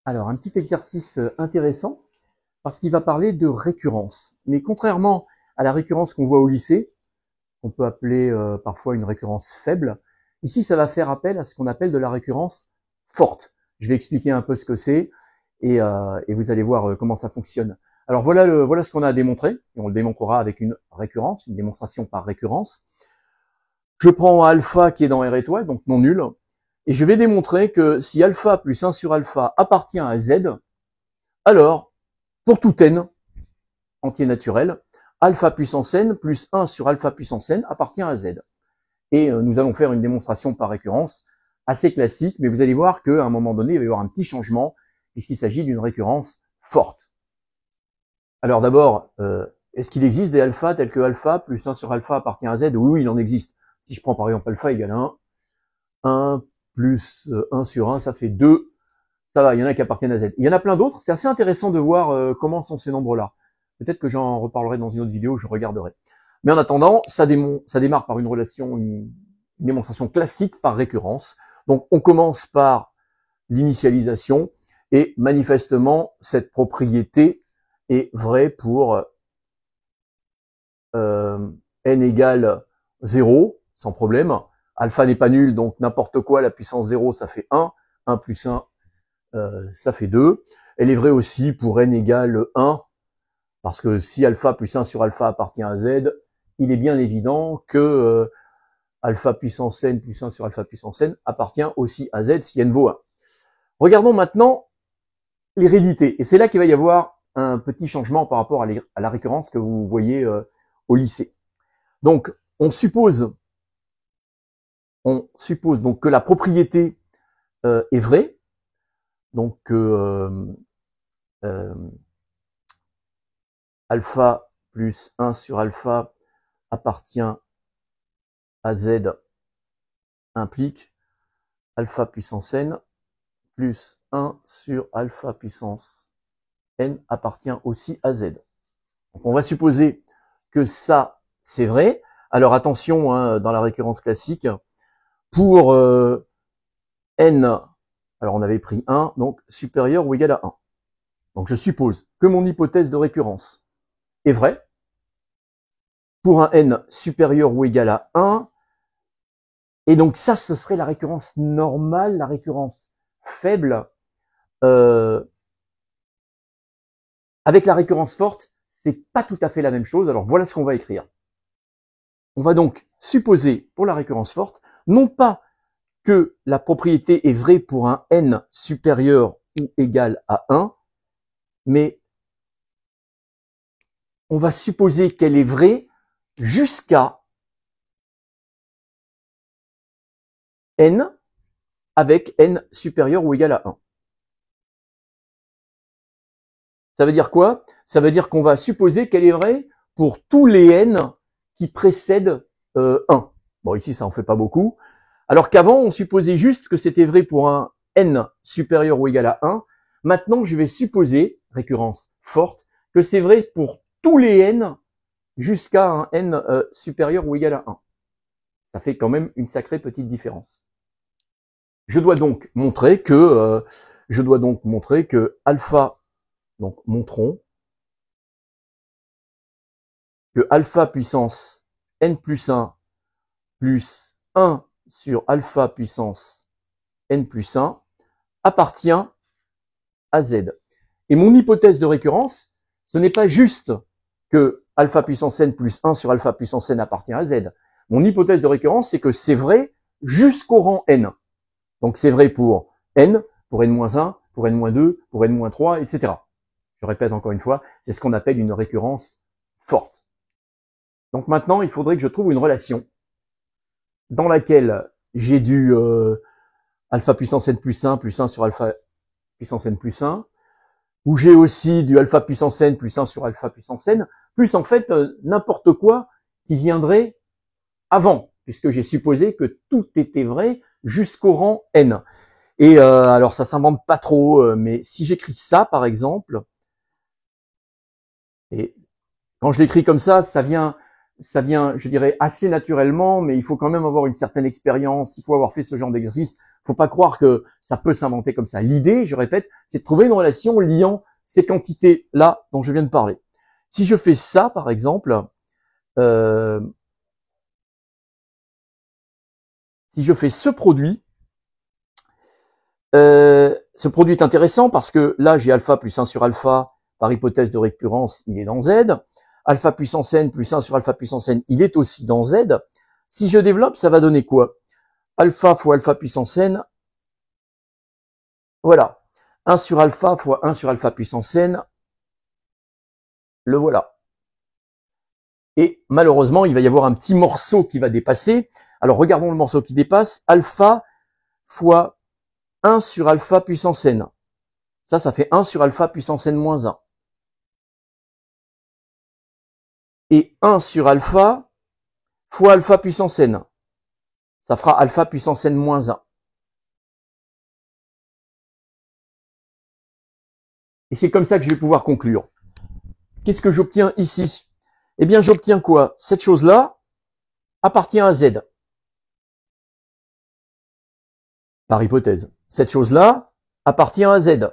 Alors, un petit exercice intéressant parce qu'il va parler de récurrence. Mais contrairement à la récurrence qu'on voit au lycée, qu'on peut appeler parfois une récurrence faible, ici ça va faire appel à ce qu'on appelle de la récurrence forte. Je vais expliquer un peu ce que c'est et vous allez voir comment ça fonctionne. Alors voilà ce qu'on a à démontrer, et on le démontrera avec une récurrence, une démonstration par récurrence. Je prends alpha qui est dans R étoile, donc non nul, et je vais démontrer que si alpha plus 1 sur alpha appartient à z, alors, pour tout n entier naturel, alpha puissance n plus 1 sur alpha puissance n appartient à z. Et nous allons faire une démonstration par récurrence assez classique, mais vous allez voir qu'à un moment donné, il va y avoir un petit changement, puisqu'il s'agit d'une récurrence forte. Alors d'abord, est-ce qu'il existe des alphas tels que alpha plus 1 sur alpha appartient à z? Oui, il en existe. Si je prends par exemple alpha égale 1 plus 1 sur 1, ça fait 2. Ça va, il y en a qui appartiennent à z. Il y en a plein d'autres. C'est assez intéressant de voir comment sont ces nombres-là. Peut-être que j'en reparlerai dans une autre vidéo, je regarderai. Mais en attendant, ça démarre par une démonstration classique par récurrence. Donc on commence par l'initialisation et manifestement cette propriété est vraie pour n égale 0, sans problème. Alpha n'est pas nul, donc n'importe quoi, la puissance 0, ça fait 1. 1 plus 1, ça fait 2. Elle est vraie aussi pour n égale 1, parce que si alpha plus 1 sur alpha appartient à z, il est bien évident que alpha puissance n plus 1 sur alpha puissance n appartient aussi à z si n vaut 1. Regardons maintenant l'hérédité. Et c'est là qu'il va y avoir un petit changement par rapport à la récurrence que vous voyez au lycée. Donc, on suppose donc que la propriété est vraie. Donc, alpha plus 1 sur alpha appartient à z implique alpha puissance n plus 1 sur alpha puissance n appartient aussi à z. Donc on va supposer que ça, c'est vrai. Alors attention, hein, dans la récurrence classique, pour n, alors on avait pris 1, donc supérieur ou égal à 1. Donc je suppose que mon hypothèse de récurrence est vraie. Pour un n supérieur ou égal à 1, et donc ça, ce serait la récurrence normale, la récurrence faible. Avec la récurrence forte, c'est pas tout à fait la même chose. Alors voilà ce qu'on va écrire. On va donc supposer pour la récurrence forte, non pas que la propriété est vraie pour un n supérieur ou égal à 1, mais on va supposer qu'elle est vraie jusqu'à n avec n supérieur ou égal à 1. Ça veut dire quoi? Ça veut dire qu'on va supposer qu'elle est vraie pour tous les n qui précèdent 1. Bon, ici, ça en fait pas beaucoup. Alors qu'avant, on supposait juste que c'était vrai pour un n supérieur ou égal à 1. Maintenant, je vais supposer, récurrence forte, que c'est vrai pour tous les n jusqu'à un n supérieur ou égal à 1. Ça fait quand même une sacrée petite différence. Je dois donc montrer que alpha, donc montrons que alpha puissance n plus 1 plus 1 sur alpha puissance n plus 1 appartient à z. Et mon hypothèse de récurrence, ce n'est pas juste que alpha puissance n plus 1 sur alpha puissance n appartient à z. Mon hypothèse de récurrence, c'est que c'est vrai jusqu'au rang n. Donc c'est vrai pour n, pour n-1, pour n-2, pour n-3, etc. Je répète encore une fois, c'est ce qu'on appelle une récurrence forte. Donc maintenant, il faudrait que je trouve une relation dans laquelle j'ai du alpha puissance n plus 1 sur alpha puissance n plus 1, où j'ai aussi du alpha puissance n plus 1 sur alpha puissance n, plus en fait n'importe quoi qui viendrait avant, puisque j'ai supposé que tout était vrai jusqu'au rang n. Et alors ça s'invente pas trop, mais si j'écris ça par exemple, et quand je l'écris comme ça vient, je dirais, assez naturellement, mais il faut quand même avoir une certaine expérience, il faut avoir fait ce genre d'exercice Faut pas croire que ça peut s'inventer comme ça. L'idée, je répète, c'est de trouver une relation liant ces quantités-là dont je viens de parler. Si je fais ça, par exemple, si je fais ce produit est intéressant parce que là, j'ai alpha plus 1 sur alpha par hypothèse de récurrence, il est dans Z. Alpha puissance n plus 1 sur alpha puissance n, il est aussi dans Z. Si je développe, ça va donner quoi? Alpha fois alpha puissance n, voilà. 1 sur alpha fois 1 sur alpha puissance n, le voilà. Et malheureusement, il va y avoir un petit morceau qui va dépasser. Alors regardons le morceau qui dépasse. Alpha fois 1 sur alpha puissance n. Ça fait 1 sur alpha puissance n moins 1. Et 1 sur alpha fois alpha puissance n. Ça fera alpha puissance n moins 1. Et c'est comme ça que je vais pouvoir conclure. Qu'est-ce que j'obtiens ici? Eh bien, j'obtiens quoi? Cette chose-là appartient à Z. Par hypothèse. Cette chose-là appartient à Z.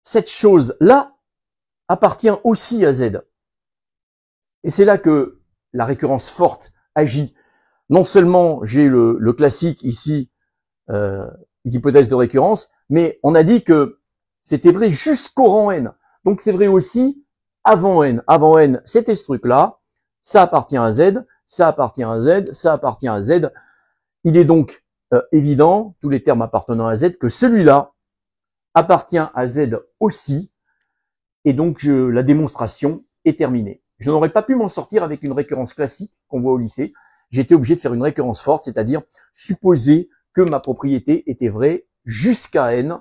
Cette chose-là appartient aussi à Z. Et c'est là que la récurrence forte agit. Non seulement j'ai le classique ici, hypothèse de récurrence, mais on a dit que c'était vrai jusqu'au rang n. Donc c'est vrai aussi avant n. Avant n, c'était ce truc-là. Ça appartient à Z, ça appartient à Z, ça appartient à Z. Il est donc évident, tous les termes appartenant à Z, que celui-là appartient à Z aussi. Et donc la démonstration est terminée. Je n'aurais pas pu m'en sortir avec une récurrence classique qu'on voit au lycée. J'ai été obligé de faire une récurrence forte, c'est-à-dire supposer que ma propriété était vraie jusqu'à n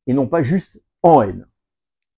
et non pas juste en n.